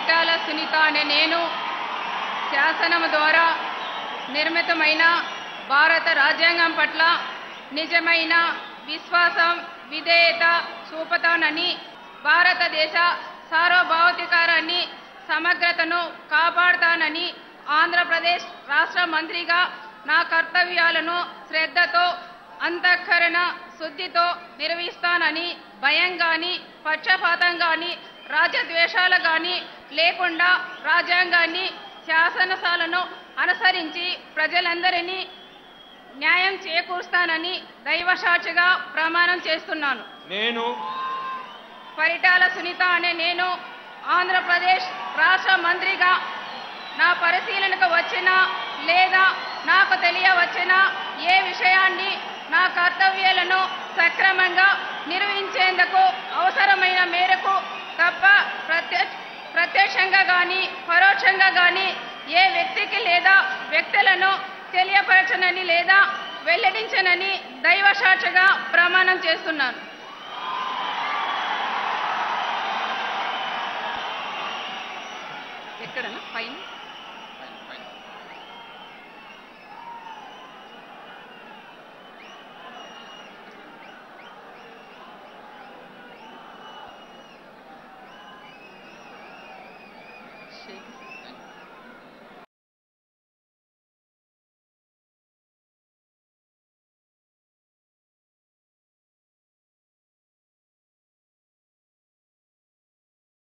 పరిటాల సునీత అనే నేను శాసనం ద్వారా నిర్మితమైన భారత రాజ్యాంగం పట్ల నిజమైన విశ్వాసం విధేయత చూపుతానని, భారతదేశ సార్వభౌమికాన్ని సమగ్రతను కాపాడుతానని, ఆంధ్రప్రదేశ్ రాష్ట్ర మంత్రిగా నా కర్తవ్యాలను శ్రద్ధతో అంతఃకరణ శుద్ధితో నిర్వహిస్తానని, భయం గాని పక్షపాతం గాని రాజద్వేషాలు గాని లేకుండా రాజ్యాంగాన్ని శాసనశాలను అనుసరించి ప్రజలందరినీ న్యాయం చేకూరుస్తానని దైవసాక్షిగా ప్రమాణం చేస్తున్నాను. నేను పరిటాల సునీత అనే నేను ఆంధ్రప్రదేశ్ రాష్ట్ర మంత్రిగా నా పరిశీలనకు వచ్చిన లేదా నాకు తెలియవచ్చిన ఏ విషయాన్ని నా కర్తవ్యాలను సక్రమంగా నిర్వహించేందుకు అవసరమైన మేరకు తప్ప ప్రత్యక్షంగా గాని పరోక్షంగా గాని ఏ వ్యక్తికి లేదా వ్యక్తులను తెలియపరచనని లేదా వెల్లడించనని దైవసాక్షిగా ప్రమాణం చేస్తున్నాను. ఎక్కడన్నా పైన